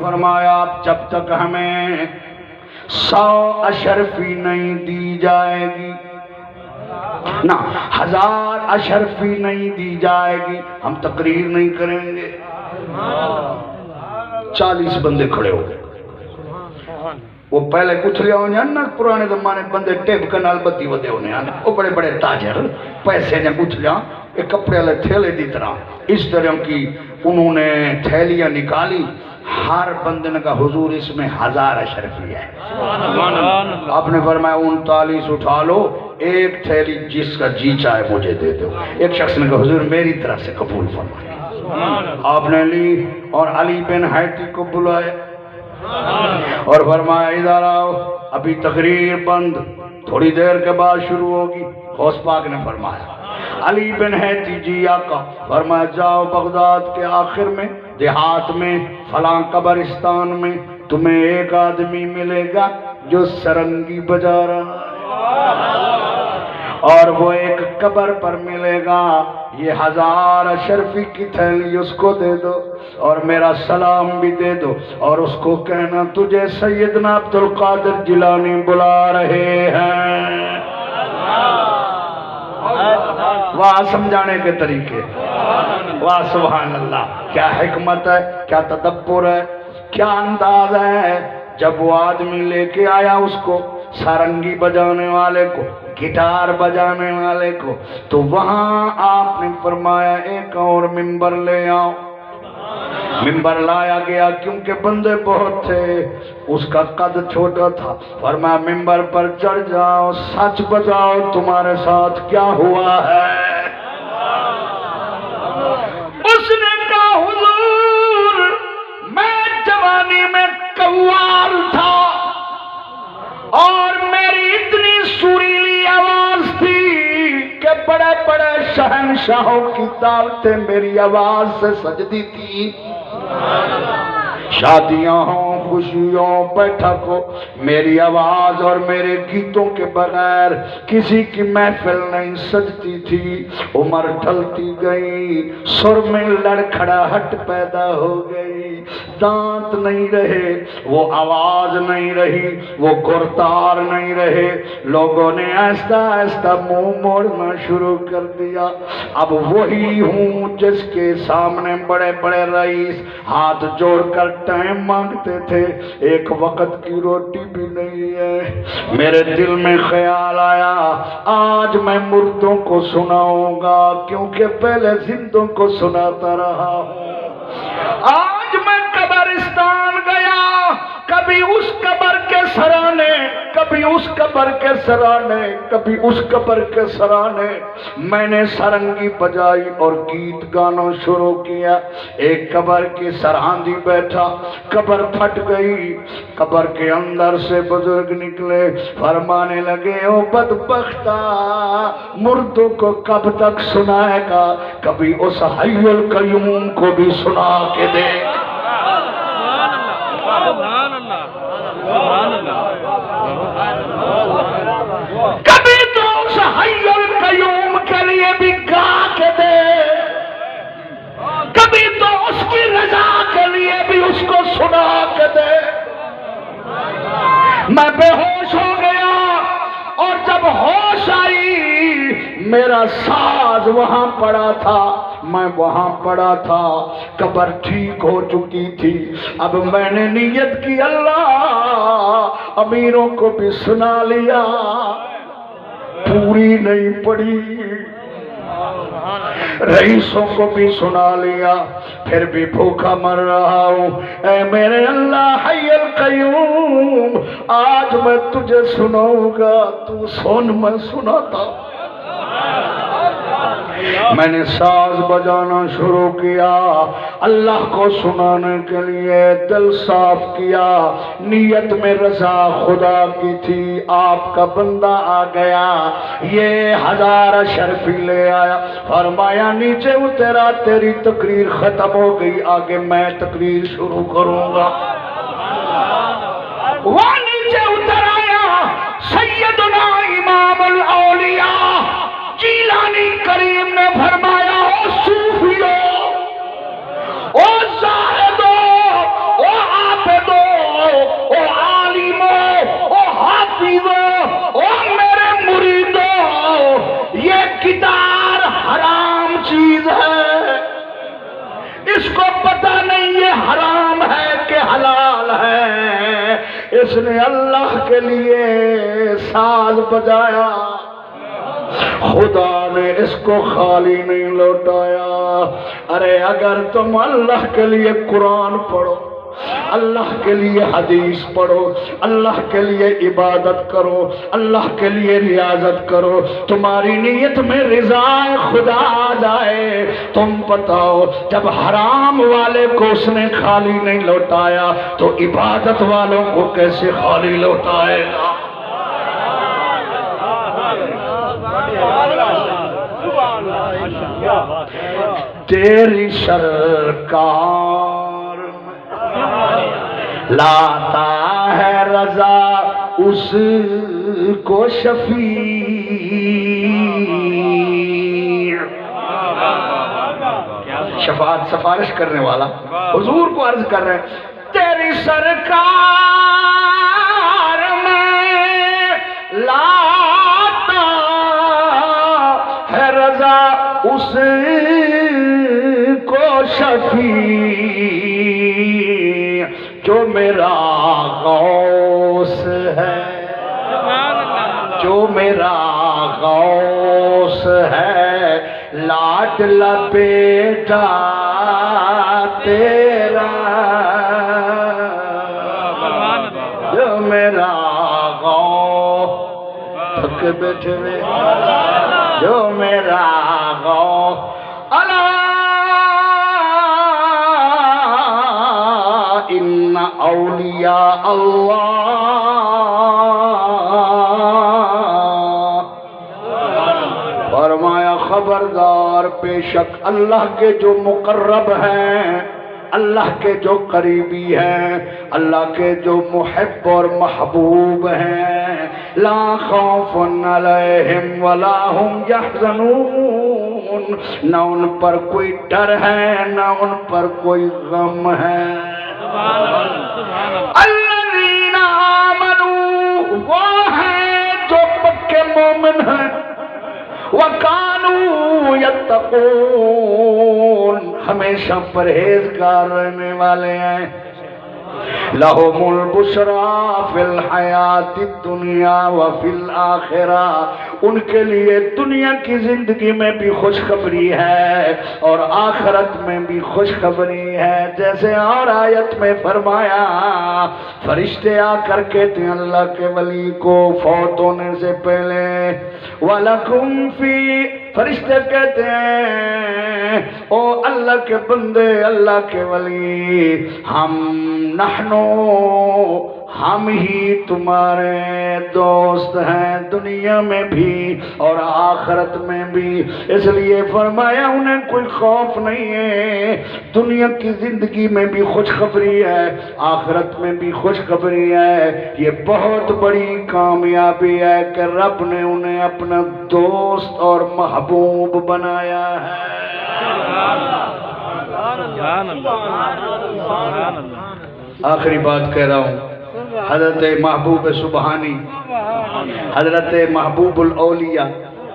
فرمایا جب تک ہمیں 100 اشرفی نہیں دی جائے گی نہ 1000 اشرفی نہیں دی جائے گی ہم تقریر نہیں کریں گے۔ 40 بندے کھڑے ہو گئے۔ وہ پہلے کچھ لیا ہونے نا پرانے زمانے بندے ٹیپ کنال بتی ودے ہونے وہ بڑے بڑے تاجر پیسے نے کچھ لیا ایک کپڑے والے تھیلے دی طرح اس طرح کی انہوں نے تھیلیاں نکالی۔ ہر بندے نے کہا حضور اس میں 1000 اشرفی ہے۔ آپ نے فرمایا 39 اٹھا لو، ایک تھیلی جس کا جی چاہے مجھے دے دو۔ ایک شخص نے کہا حضور میری طرف سے قبول فرمائے۔ آپ نے لی اور علی بن حیتی کو بلائے اور فرمایا ادھر آؤ، ابھی تقریر بند، تھوڑی دیر کے بعد شروع ہوگی۔ غوث پاک نے فرمایا علی بن حیتی جی آقا، فرمایا جاؤ بغداد کے آخر میں دیہات میں فلاں قبرستان میں تمہیں ایک آدمی ملے گا جو سرنگی بجا رہا اور وہ ایک قبر پر ملے گا، یہ 1000 اشرفی کی تھیلی اس کو دے دو اور میرا سلام بھی دے دو اور اس کو کہنا تجھے سیدنا عبدالقادر جیلانی بلا رہے ہیں۔ واہ سمجھانے کے طریقے، واہ سبحان اللہ، کیا حکمت ہے، کیا تدبر ہے، کیا انداز ہے۔ جب وہ آدمی لے کے آیا اس کو، سارنگی بجانے والے کو، گٹار بجانے والے کو، تو وہاں آپ نے فرمایا ایک اور ممبر لے آؤ۔ ممبر لایا گیا کیونکہ بندے بہت تھے، اس کا قد چھوٹا تھا۔ فرمایا ممبر پر چڑھ جاؤ، سچ بتاؤ تمہارے ساتھ کیا ہوا ہے۔ اس نے کہا حضور میں جوانی میں قوال تھا اور میری اتنی سریلی آواز تھی کہ بڑے بڑے شہنشاہوں کی دعوتیں میری آواز سے سجدی تھی۔ شادیاں ہوں، خوشیوں، بیٹھک ہو، میری آواز اور میرے گیتوں کے بغیر کسی کی محفل نہیں سجتی تھی۔ عمر ڈھلتی گئی، سر میں لڑکھڑاہٹ پیدا ہو گئی، دانت نہیں رہے، وہ آواز نہیں رہی، وہ گرتار نہیں رہے، لوگوں نے آہستہ آہستہ منہ موڑنا شروع کر دیا۔ اب وہی ہوں جس کے سامنے بڑے بڑے رئیس ہاتھ جوڑ کر ٹائم مانگتے تھے، ایک وقت کی روٹی بھی نہیں ہے۔ میرے دل میں خیال آیا آج میں مردوں کو سناؤں گا کیونکہ پہلے زندوں کو سناتا رہا ہوں۔ آج میں قبرستان گیا، کبھی اس قبر کے سرانے، کبھی اس قبر کے سرانے، کبھی اس قبر کے سرانے، میں نے سرنگی بجائی اور گیت گانا شروع کیا۔ ایک قبر کی سراندی بیٹھا، قبر پھٹ گئی، قبر کے اندر سے بزرگ نکلے، فرمانے لگے او بدبختہ مردوں کو کب تک سنائے گا، کبھی اس حی القیوم کو بھی سنا کے دیکھ۔ کبھی تو اس حی القیوم کے لیے بھی گا کے دے، کبھی تو اس کی رضا کے لیے بھی اس کو سنا کے دے۔ میں بے ہوش ہو گیا اور جب ہوش آئی میرا ساز وہاں پڑا تھا، میں وہاں پڑا تھا، قبر ٹھیک ہو چکی تھی۔ اب میں نے نیت کی اللہ امیروں کو بھی سنا لیا، پوری نہیں پڑی، رئیسوں کو بھی سنا لیا، پھر بھی بھوکا مر رہا ہوں۔ اے میرے اللہ حی القیوم آج میں تجھے سناؤں گا، تو سن میں سناتا۔ میں نے ساز بجانا شروع کیا، اللہ کو سنانے کے لیے دل صاف کیا، نیت میں رضا خدا کی تھی۔ آپ کا بندہ آ گیا، یہ 1000 اشرفی لے آیا، فرمایا نیچے اترا، تیری تقریر ختم ہو گئی، آگے میں تقریر شروع کروں گا۔ وہ نیچے اتر آیا سیدنا امام الاولیاء جیلانی کریم نے فرمایا او صوفیو، او زاہدو، او اس نے اللہ کے لیے ساز بجایا، خدا نے اس کو خالی نہیں لوٹایا۔ ارے اگر تم اللہ کے لیے قرآن پڑھو، اللہ کے لیے حدیث پڑھو، اللہ کے لیے عبادت کرو، اللہ کے لیے ریاضت کرو، تمہاری نیت میں رضا خدا آ جائے، تم بتاؤ جب حرام والے کو اس نے خالی نہیں لوٹایا تو عبادت والوں کو کیسے خالی لوٹائے گا؟ تیری سرکار لاتا ہے رضا اس کو شفیع، شفاعت سفارش کرنے والا حضور کو عرض کر رہے ہیں تیری سرکار میں لاتا ہے رضا اس کو شفیع، جو میرا غوث ہے، جو میرا غوث ہے، لاڈلا بیٹا تیرا، جو میرا غوث تھک بیٹھے میں، جو میرا غوث اللہ ان اولیاء اللہ، فرمایا خبردار بے شک اللہ کے جو مقرب ہیں، اللہ کے جو قریبی ہیں، اللہ کے جو محب اور محبوب ہیں، لا خوف علیہم ولا هم یحزنون، نہ ان پر کوئی ڈر ہے نہ ان پر کوئی غم ہے۔ الذین آمنوا، وہ ہیں جو پکے مومن ہیں، وَكَانُوا يَتَّقُونَ، ہمیشہ پرہیزگار رہنے والے ہیں۔ لَهُمُ الْبُشْرَى فِي الْحَيَاةِ الدُّنْيَا وَفِي الْآخِرَةِ، ان کے لیے دنیا کی زندگی میں بھی خوشخبری ہے اور آخرت میں بھی خوشخبری ہے۔ جیسے اور آیت میں فرمایا فرشتے آ کر کہتے ہیں اللہ کے ولی کو فوت ہونے سے پہلے، وَلَكُمْ فِي، فرشتے کہتے ہیں او اللہ کے بندے، اللہ کے ولی، ہم ہی تمہارے دوست ہیں، دنیا میں بھی اور آخرت میں بھی۔ اس لیے فرمایا انہیں کوئی خوف نہیں ہے، دنیا کی زندگی میں بھی خوشخبری ہے، آخرت میں بھی خوشخبری ہے۔ یہ بہت بڑی کامیابی ہے کہ رب نے انہیں اپنا دوست اور محبوب بنایا ہے۔ آخری بات کہہ رہا ہوں، حضرت محبوب سبحانی، حضرت محبوب الاولیاء